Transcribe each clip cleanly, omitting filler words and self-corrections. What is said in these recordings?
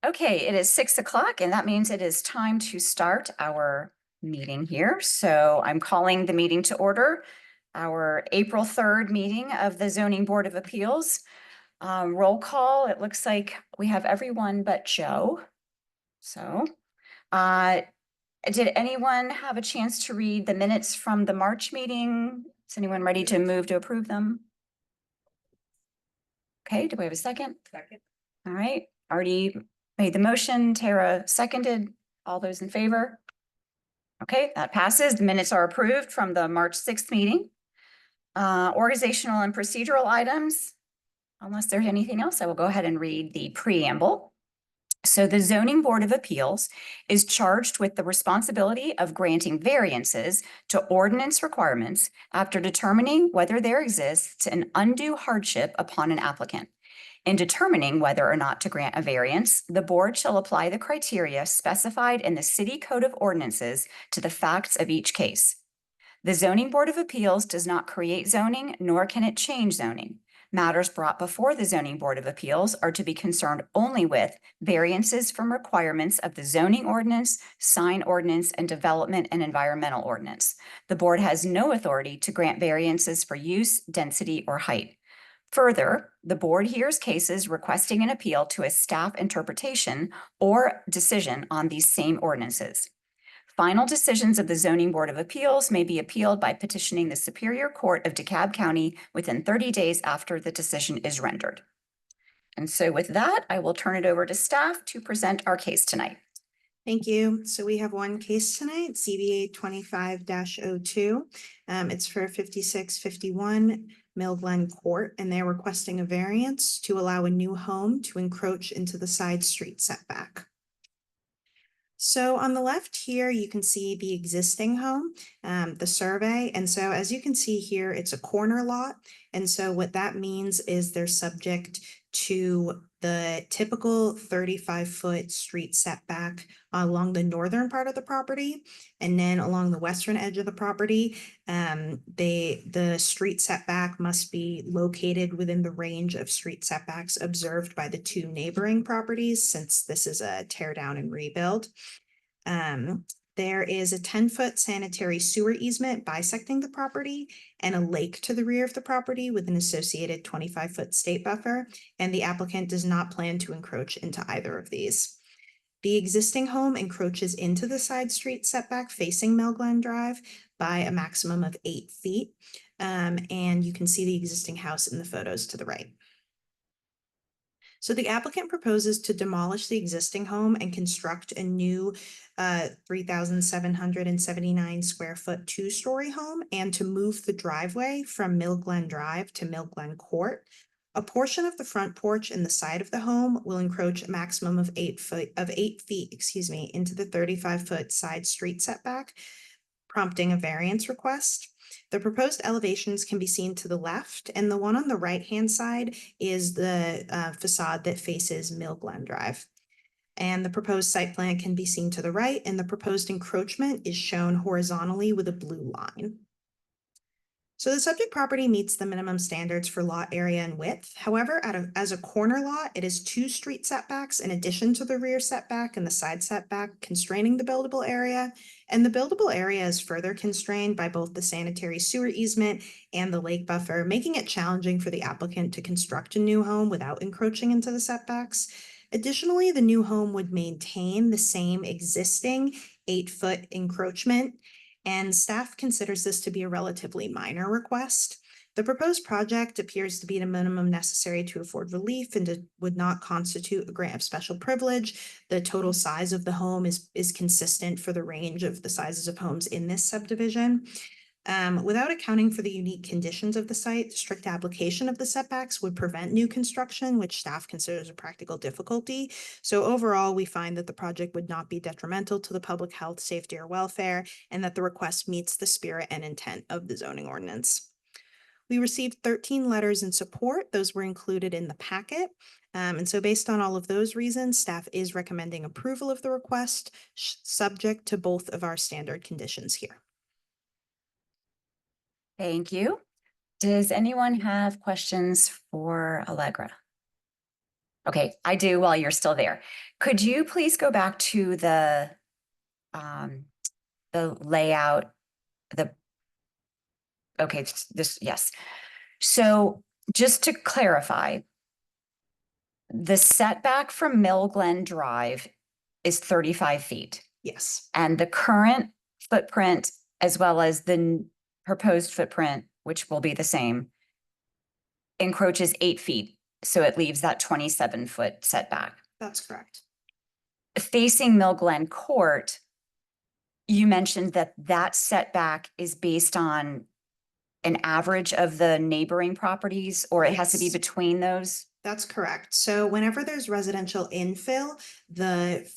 Okay, it is 6 o'clock, and that means it is time to start our meeting here. So I'm calling the meeting to order, our April 3rd meeting of the Zoning Board of Appeals. Roll call, it looks like we have everyone but Joe. So, did anyone have a chance to read the minutes from the March meeting? Is anyone ready to move to approve them? Okay, do we have a second? Second. All right, Artie made the motion, Tara seconded. All those in favor? Okay, that passes. The minutes are approved from the March 6th meeting. Organizational and procedural items. Unless there's anything else, I will go ahead and read the preamble. So the Zoning Board of Appeals is charged with the responsibility of granting variances to ordinance requirements after determining whether there exists an undue hardship upon an applicant. In determining whether or not to grant a variance, the board shall apply the criteria specified in the City Code of Ordinances to the facts of each case. The Zoning Board of Appeals does not create zoning, nor can it change zoning. Matters brought before the Zoning Board of Appeals are to be concerned only with variances from requirements of the zoning ordinance, sign ordinance, and development and environmental ordinance. The board has no authority to grant variances for use, density, or height. Further, the board hears cases requesting an appeal to a staff interpretation or decision on these same ordinances. Final decisions of the Zoning Board of Appeals may be appealed by petitioning the Superior Court of DeKalb County within 30 days after the decision is rendered. And so with that, I will turn it over to staff to present our case tonight. Thank you. So we have one case tonight, CBA 25-02. It's for 5651 Mill Glen Court, and they're requesting a variance to allow a new home to encroach into the side street setback. So on the left here, you can see the existing home, the survey. And so as you can see here, it's a corner lot. And so what that means is they're subject to the typical 35-foot street setback along the northern part of the property. And then along the western edge of the property, the street setback must be located within the range of street setbacks observed by the two neighboring properties, since this is a tear down and rebuild. There is a 10-foot sanitary sewer easement bisecting the property and a lake to the rear of the property with an associated 25-foot state buffer, and the applicant does not plan to encroach into either of these. The existing home encroaches into the side street setback facing Mill Glen Drive by a maximum of 8 feet, and you can see the existing house in the photos to the right. So the applicant proposes to demolish the existing home and construct a new 3,779 square foot 2-story home, and to move the driveway from Mill Glen Drive to Mill Glen Court. A portion of the front porch and the side of the home will encroach a maximum of 8 feet, into the 35-foot side street setback, prompting a variance request. The proposed elevations can be seen to the left, and the one on the right-hand side is the facade that faces Mill Glen Drive. And the proposed site plan can be seen to the right, and the proposed encroachment is shown horizontally with a blue line. So the subject property meets the minimum standards for lot area and width. However, as a corner lot, it is 2 street setbacks in addition to the rear setback and the side setback, constraining the buildable area. And the buildable area is further constrained by both the sanitary sewer easement and the lake buffer, making it challenging for the applicant to construct a new home without encroaching into the setbacks. Additionally, the new home would maintain the same existing 8-foot encroachment, and staff considers this to be a relatively minor request. The proposed project appears to be the minimum necessary to afford relief and would not constitute a grant of special privilege. The total size of the home is consistent for the range of the sizes of homes in this subdivision. Without accounting for the unique conditions of the site, strict application of the setbacks would prevent new construction, which staff considers a practical difficulty. So overall, we find that the project would not be detrimental to the public health, safety, or welfare, and that the request meets the spirit and intent of the zoning ordinance. We received 13 letters in support. Those were included in the packet. And so based on all of those reasons, staff is recommending approval of the request, subject to both of our standard conditions here. Thank you. Does anyone have questions for Allegra? Okay, I do while you're still there. Could you please go back to the layout, okay, yes. So just to clarify, the setback from Mill Glen Drive is 35 feet. Yes. And the current footprint, as well as the proposed footprint, which will be the same, encroaches 8 feet. So it leaves that 27-foot setback. That's correct. Facing Mill Glen Court, you mentioned that that setback is based on an average of the neighboring properties, or it has to be between those? That's correct. So whenever there's residential infill, the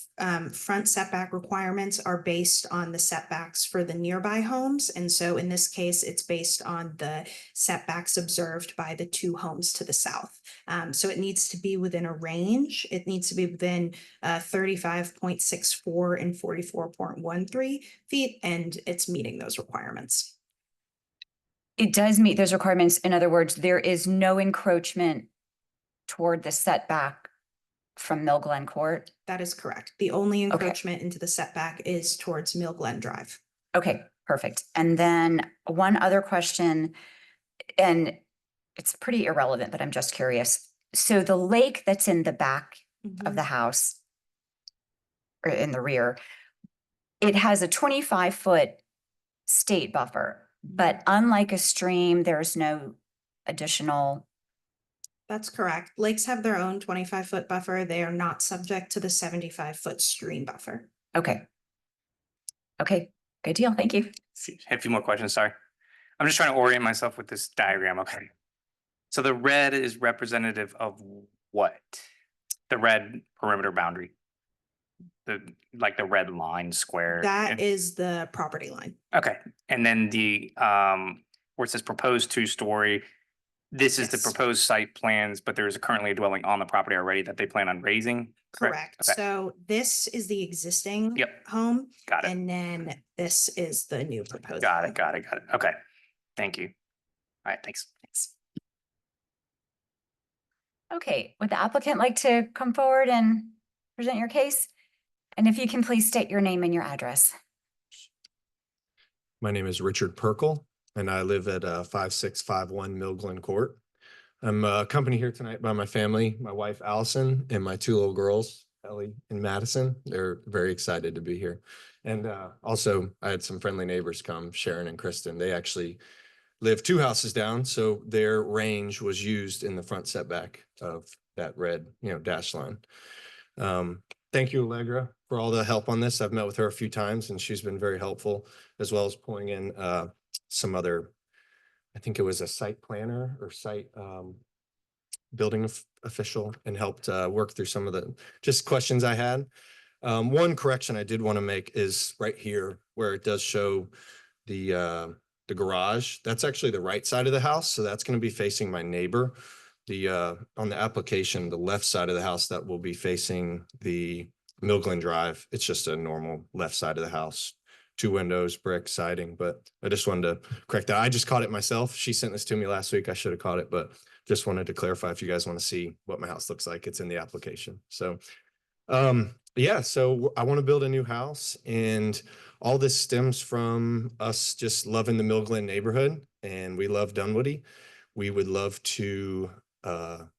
front setback requirements are based on the setbacks for the nearby homes. And so in this case, it's based on the setbacks observed by the 2 homes to the south. So it needs to be within a range. It needs to be within 35.64 and 44.13 feet, and it's meeting those requirements. It does meet those requirements. In other words, there is no encroachment toward the setback from Mill Glen Court. That is correct. The only Okay. encroachment into the setback is towards Mill Glen Drive. Okay, perfect. And then one other question, and it's pretty irrelevant, but I'm just curious. So the lake that's in the back of the house or in the rear, it has a 25-foot state buffer, but unlike a stream, there's no additional. That's correct. Lakes have their own 25-foot buffer. They are not subject to the 75-foot stream buffer. Okay. Okay, good deal. Thank you. See, I have a few more questions, sorry. I'm just trying to orient myself with this diagram, okay? So the red is representative of what? The red perimeter boundary? Like the red line square? That is the property line. Okay, and then the, where it says proposed 2-story, this is the Yes. proposed site plans, but there is currently a dwelling on the property already that they plan on raising? Correct. Okay. So this is the existing Yep. home, Got it, and then this is the new proposed. got home. it, got it, got it. Okay, thank you. All right, thanks. Okay, would the applicant like to come forward and present your case? And if you can please state your name and your address. My name is Richard Perkel, and I live at 5651 Mill Glen Court. I'm accompanied here tonight by my family, my wife Allison, and my 2 little girls, Ellie and Madison. They're very excited to be here. And also, I had some friendly neighbors come, Sharon and Kristen. They actually live 2 houses down, so their range was used in the front setback of that red, dash line. Thank you, Allegra, for all the help on this. I've met with her a few times and she's been very helpful, as well as pulling in some other, I think it was a site planner or site building official, and helped work through some of the just questions I had. One correction I did want to make is right here where it does show the garage. That's actually the right side of the house, so that's going to be facing my neighbor. On the application, the left side of the house, that will be facing the Mill Glen Drive. It's just a normal left side of the house, 2 windows, brick siding, but I just wanted to correct that. I just caught it myself. She sent this to me last week. I should have caught it, but just wanted to clarify if you guys want to see what my house looks like. It's in the application. So, yeah, so I want to build a new house, and all this stems from us just loving the Mill Glen neighborhood, and we love Dunwoody. We would love to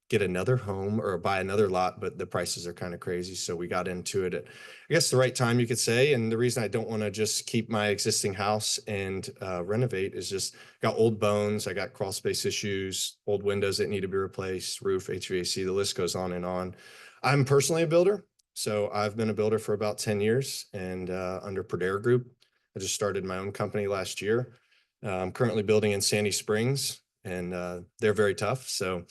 get another home or buy another lot, but the prices are kind of crazy. So we got into it at, I guess, the right time, you could say. And the reason I don't want to just keep my existing house and renovate is just got old bones. I got crawl space issues, old windows that need to be replaced, roof, HVAC, the list goes on and on. I'm personally a builder. So I've been a builder for about 10 years and under Perdere Group. I just started my own company last year. I'm currently building in Sandy Springs, and they're very tough. So,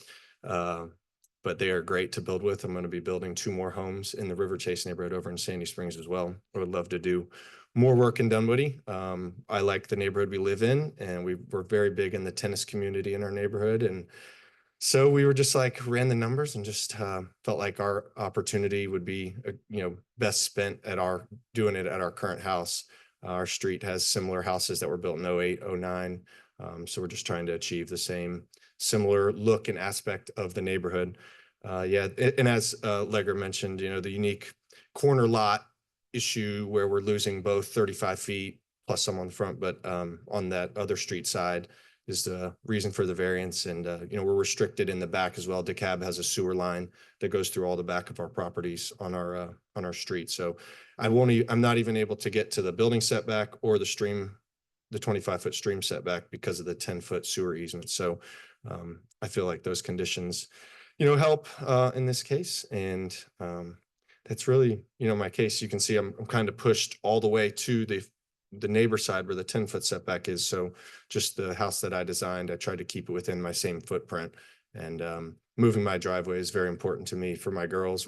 but they are great to build with. I'm going to be building 2 more homes in the River Chase neighborhood over in Sandy Springs as well. I would love to do more work in Dunwoody. I like the neighborhood we live in, and we're very big in the tennis community in our neighborhood. And so we were just like ran the numbers and just felt like our opportunity would be, best spent at doing it at our current house. Our street has similar houses that were built in 08, 09. So we're just trying to achieve the same similar look and aspect of the neighborhood. Yeah, and as Legger mentioned, the unique corner lot issue where we're losing both 35 feet plus some on the front, but on that other street side is the reason for the variance. And, we're restricted in the back as well. DeKalb has a sewer line that goes through all the back of our properties on our street. So I'm not even able to get to the building setback or the 25-foot stream setback because of the 10-foot sewer easement. So I feel like those conditions, help in this case. And that's really, my case. You can see I'm kind of pushed all the way to the neighbor side where the 10-foot setback is. So just the house that I designed, I tried to keep it within my same footprint. And moving my driveway is very important to me for my girls.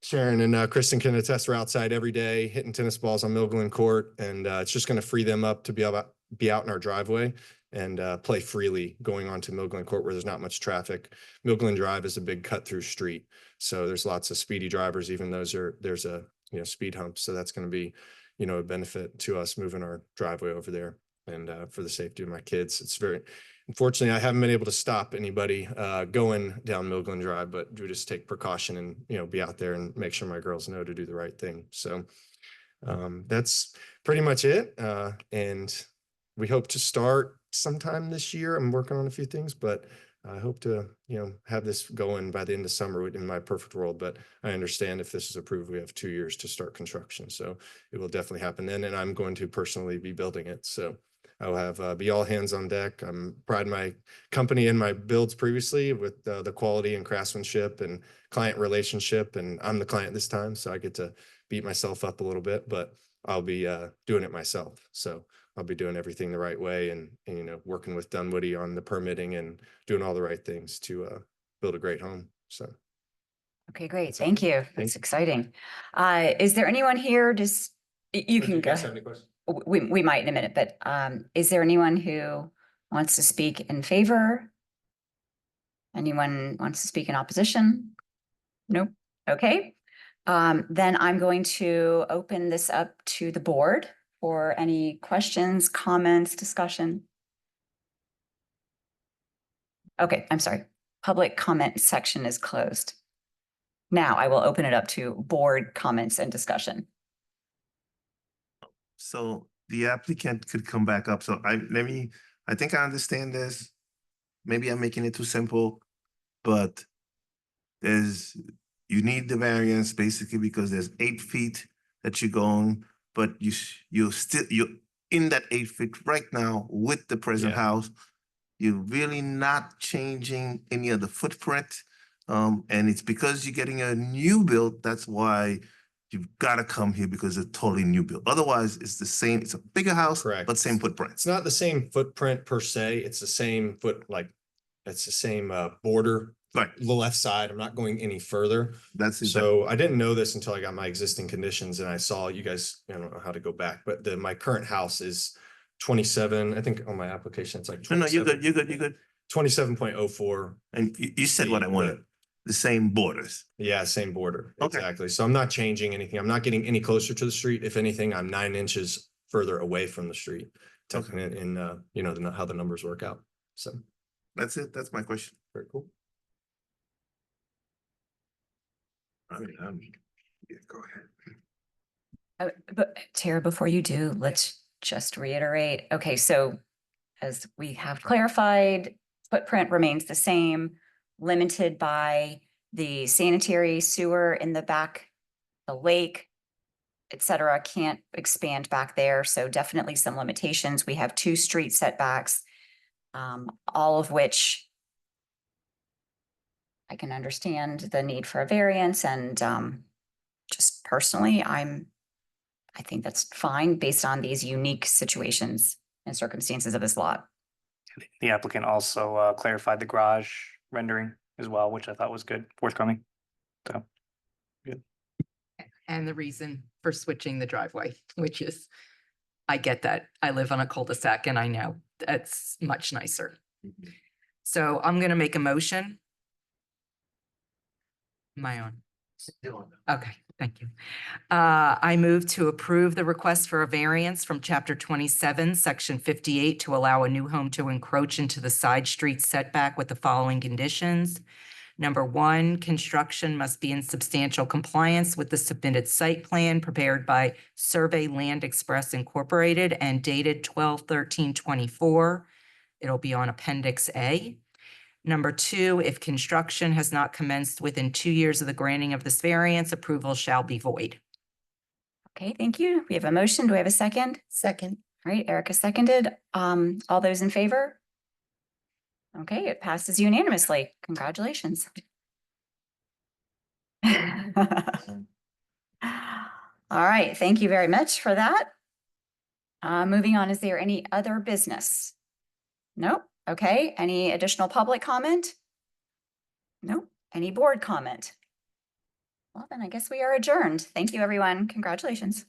Sharon and Kristen can attest, we're outside every day hitting tennis balls on Mill Glen Court, and it's just going to free them up to be able to be out in our driveway and play freely going on to Mill Glen Court where there's not much traffic. Mill Glen Drive is a big cut through street, so there's lots of speedy drivers. Even there's a speed hump, so that's going to be a benefit to us moving our driveway over there. and for the safety of my kids. It's very, unfortunately, I haven't been able to stop anybody going down Mill Glen Drive, but we just take precaution and, you know, be out there and make sure my girls know to do the right thing. So that's pretty much it. And we hope to start sometime this year. I'm working on a few things, but I hope to, you know, have this going by the end of summer in my perfect world. But I understand if this is approved, we have 2 years to start construction. So it will definitely happen then. And I'm going to personally be building it. So I'll have be all hands on deck. I'm pride my company in my builds previously with the quality and craftsmanship and client relationship. And I'm the client this time, so I get to beat myself up a little bit, but I'll be doing it myself. So I'll be doing everything the right way and, you know, working with Dunwoody on the permitting and doing all the right things to build a great home. So. Okay, great. That's it. Thank you. Thank That's you. exciting. Is there anyone here? Just, you can go. Have any questions? We might in a minute, but is there anyone who wants to speak in favor? Anyone wants to speak in opposition? Nope. Okay. Then I'm going to open this up to the board for any questions, comments, discussion. Okay, I'm sorry. Public comment section is closed. Now I will open it up to board comments and discussion. So the applicant could come back up. So I think I understand this. Maybe I'm making it too simple, but you need the variance basically because there's 8 feet that you're going, but you're in that 8 feet right now with the present Yeah. house. You're really not changing any of the footprint. And it's because you're getting a new build, that's why you've got to come here because it's a totally new build. Otherwise, it's the same, it's a bigger house, Correct. but same footprint. It's not the same footprint per se. It's the same it's the same border, Right. the left side. I'm not going any further. That's it. So I didn't know this until I got my existing conditions and I saw you guys, I don't know how to go back, but my current house is 27. I think on my application, it's like No, 27. you're good. 27.04. And you said what I feet, wanted, but- the same borders. Yeah, same border. Okay. Exactly. So I'm not changing anything. I'm not getting any closer to the street. If anything, I'm 9 inches further away from the street. Okay. In you know, how the numbers work out. So That's it. That's my question. very cool. Yeah, go ahead. But Tara, before you do, let's just reiterate. Okay, so as we have clarified, footprint remains the same, limited by the sanitary sewer in the back, the lake, et cetera, can't expand back there. So definitely some limitations. We have 2 street setbacks, all of which I can understand the need for a variance and just personally, I think that's fine based on these unique situations and circumstances of this lot. The applicant also clarified the garage rendering as well, which I thought was good, forthcoming. So, And the reason for switching the driveway, which is, I get that. I live on a cul-de-sac and I know that's much nicer. So I'm gonna make a motion. My own. Okay, thank you. I move to approve the request for a variance from chapter 27, section 58 to allow a new home to encroach into the side street setback with the following conditions. Number 1, construction must be in substantial compliance with the submitted site plan prepared by Survey Land Express Incorporated and dated 12/13/24. It'll be on Appendix A. Number 2, if construction has not commenced within 2 years of the granting of this variance, approval shall be void. Okay, thank you. We have a motion. Do we have a second? Second. All right, Erica seconded. All those in favor? Okay, it passes unanimously. Congratulations. All right, thank you very much for that. Moving on, is there any other business? Nope. Okay, any additional public comment? Nope. Any board comment? Well, then I guess we are adjourned. Thank you, everyone. Congratulations.